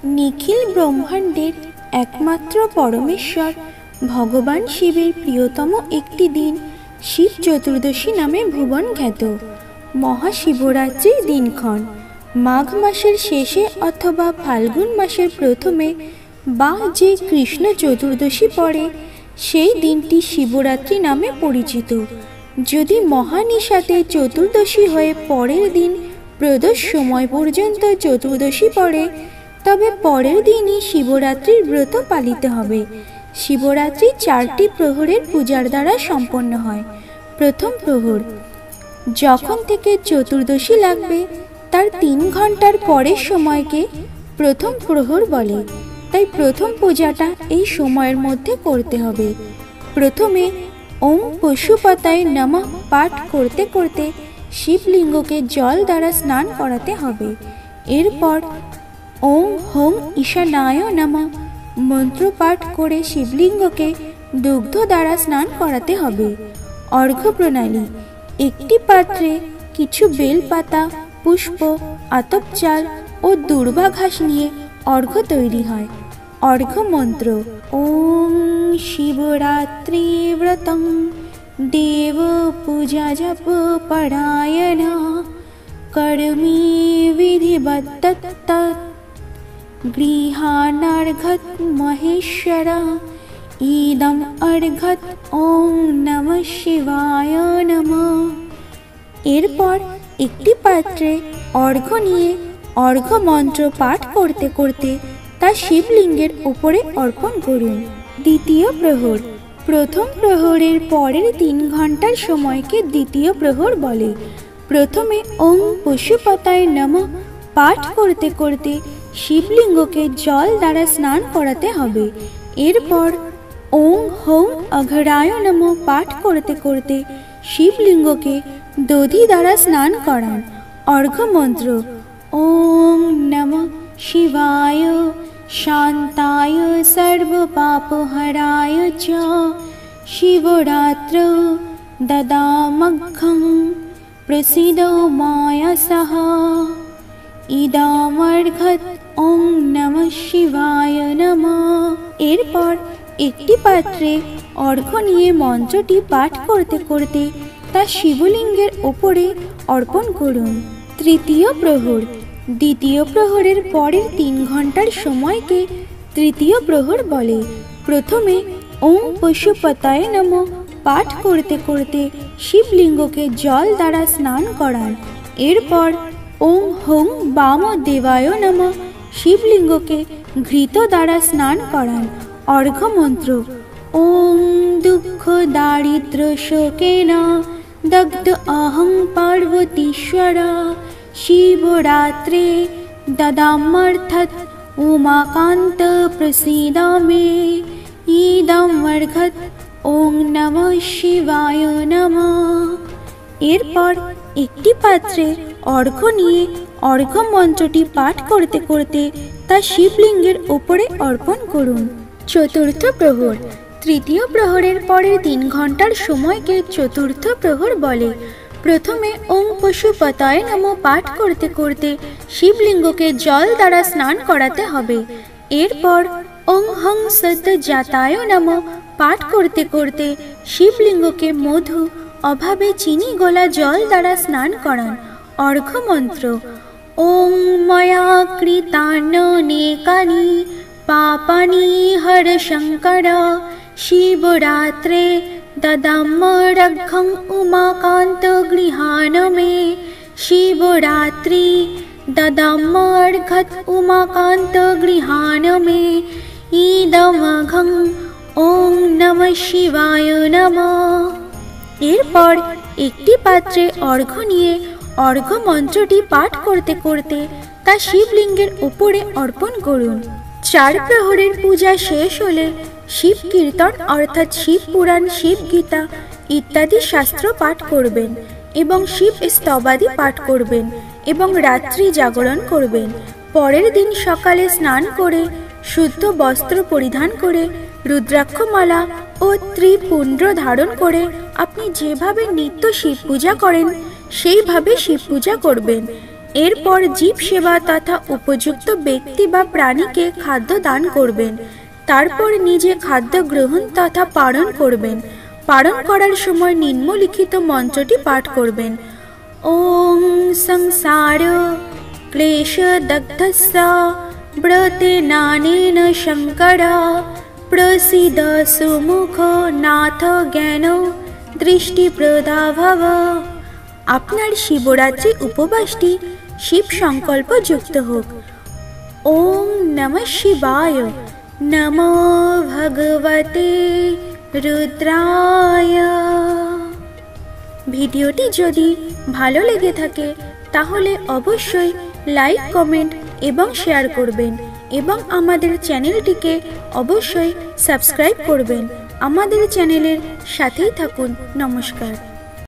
নিখিল ব্রহ্মাণ্ডের একমাত্র পরমেশ্বর ভগবান শিবের প্রিয়তম একটি দিন শিব চতুর্দশী নামে ভুবন খ্যাত। মহাশিবরাত্রির দিনক্ষণ মাঘ মাসের শেষে অথবা ফাল্গুন মাসের প্রথমে বা যে কৃষ্ণ চতুর্দশী পড়ে সেই দিনটি শিবরাত্রি নামে পরিচিত। যদি মহানিশাতে চতুর্দশী হয়ে পরের দিন প্রদোষ সময় পর্যন্ত চতুর্দশী পড়ে তবে পরের দিনই শিবরাত্রির ব্রত পালিত হবে। শিবরাত্রি 4টি প্রহরের পূজার দ্বারা সম্পন্ন হয়। প্রথম প্রহর যখন থেকে চতুর্দশী লাগবে তার 3 ঘন্টার পরের সময়কে প্রথম প্রহর বলে, তাই প্রথম পূজাটা এই সময়ের মধ্যে করতে হবে। প্রথমে ওম পশুপতায় নমঃ পাঠ করতে করতে শিবলিঙ্গকে জল দ্বারা স্নান করাতে হবে। এরপর ওম হোম ঈশানায় নমঃ মন্ত্র পাঠ করে শিবলিঙ্গকে দুগ্ধ দ্বারা স্নান করাতে হবে। অর্ঘ্য প্রণালী একটি পাত্রে কিছু বেলপাতা, পুষ্প, আতপ চাল ও দূর্বা ঘাস নিয়ে অর্ঘ্য তৈরি হয়। অর্ঘ্য মন্ত্র ওম শিবরাত্রি ব্রতং দেব পূজা জপ পরায়ণ করমি বিধিবদ্ধ গৃহানার্ঘত মহেশ্বর ইদম অর্ঘত ওম নমঃ শিবায় নমঃ। এরপর একটি পাত্রে অর্ঘ্য নিয়ে অর্ঘ্য মন্ত্র পাঠ করতে করতে তা শিবলিঙ্গের উপরে অর্পণ করুন। দ্বিতীয় প্রহর প্রথম প্রহরের পরের 3 ঘন্টার সময়কে দ্বিতীয় প্রহর বলে। প্রথমে ওম পশুপতায় নমঃ পাঠ করতে করতে শিবলিঙ্গকে জল দ্বারা স্নান করাতে হবে। এরপর ওম হোম অঘরায় নমঃ পাঠ করতে করতে শিবলিঙ্গকে দধি দ্বারা স্নান করান। অর্ঘ্য মন্ত্র ওম নমঃ শিবায় শান্তায় সর্বপাপহরায় চ শিবরাত্রৌ দদামঘ্যং প্রসিদো মায়া সহ ইদমর্ঘত ওম নমঃ শিবায় নমঃ। এরপর একটি পাত্রে অর্ঘ্য নিয়ে মন্ত্রটি পাঠ করতে করতে তা শিবলিঙ্গের উপরে অর্পণ করুন। তৃতীয় প্রহর দ্বিতীয় প্রহরের পরের 3 ঘন্টার সময়কে তৃতীয় প্রহর বলে। প্রথমে ওম পশুপতায় নমঃ পাঠ করতে করতে শিবলিঙ্গকে জল দ্বারা স্নান করান। এরপর ওম হোম বামদেবায় নমঃ শিবলিঙ্গকে ঘৃত দ্বারা স্নান করান। অর্ঘ্য মন্ত্র ওম দুঃখ দারিদ্র শোকেন দগ্ধ অহং পার্বতীশ্বর শিবরাত্রে দদামর্থত উমাকান্ত প্রসীদ মে ইদমর্ঘত ওম নমঃ শিবায় নমঃ। এরপর একটি পাত্রে অর্ঘ্য নিয়ে অর্ঘ্য মন্ত্রটি পাঠ করতে করতে তা শিবলিঙ্গের উপরে অর্পণ করুন। চতুর্থ প্রহর তৃতীয় প্রহরের পরের 3 ঘন্টার সময়কে চতুর্থ প্রহর বলে। প্রথমে ওম পশুপতায় নমঃ পাঠ করতে করতে শিবলিঙ্গকে জল দ্বারা স্নান করাতে হবে। এরপর ওম হং সদ্জাতায় নমঃ পাঠ করতে করতে শিবলিঙ্গকে মধু অভাবে চিনি গোলা জল দ্বারা স্নান করান। অর্ঘ্য মন্ত্র ওম ময়া কৃতান্যনেকানি পাপানি হর শঙ্কর শিবরাত্রে দদামর্ঘ্যং উমাকান্ত গৃহাণ মে শিবরাত্রি দদামর্ঘ্যত উমাকান্ত গৃহাণ মে ইদমঘ্যং ওম নমঃ শিবায় নমঃ। এরপর একটি পাত্রে অর্ঘ্য নিয়ে অর্ঘ্য মন্ত্রটি পাঠ করতে করতে তা শিবলিঙ্গের উপরে অর্পণ করুন। 4 প্রহরের পূজা শেষ হলে শিব কীর্তন অর্থাৎ শিব পুরাণ, শিব গীতা ইত্যাদি শাস্ত্র পাঠ করবেন এবং শিব স্তবাদি পাঠ করবেন এবং রাত্রি জাগরণ করবেন। পরের দিন সকালে স্নান করে শুদ্ধ বস্ত্র পরিধান করে রুদ্রাক্ষমালা ও ত্রিপুণ্ড ধারণ করে আপনি যেভাবে নিত্য শিব পূজা করেন সেইভাবে শিব পূজা করবেন এরপর জীব সেবা তথা উপযুক্ত ব্যক্তি বা প্রাণীকে খাদ্য দান করবেন। তারপর নিজে খাদ্য গ্রহণ তথা পালন করবেন। পালন করার সময় নিম্নলিখিত মন্ত্রটি পাঠ করবেন। ওম সংসার ক্লেশ দগ্ধস্য ব্রতে নানেন শঙ্কর প্রসিদ সুমুখ নাথ জ্ঞান দৃষ্টি প্রদাভব। আপনার শিবরাত্রি উপবাসটি শিব সংকল্প যুক্ত হোক। ওম নমঃ শিবায়। নমো ভগবতে রুদ্রায়। ভিডিওটি যদি ভালো লেগে থাকে তাহলে অবশ্যই লাইক, কমেন্ট এবং শেয়ার করবেন এবং আমাদের চ্যানেলটিকে অবশ্যই সাবস্ক্রাইব করবেন। আমাদের চ্যানেলের সাথেই থাকুন। নমস্কার।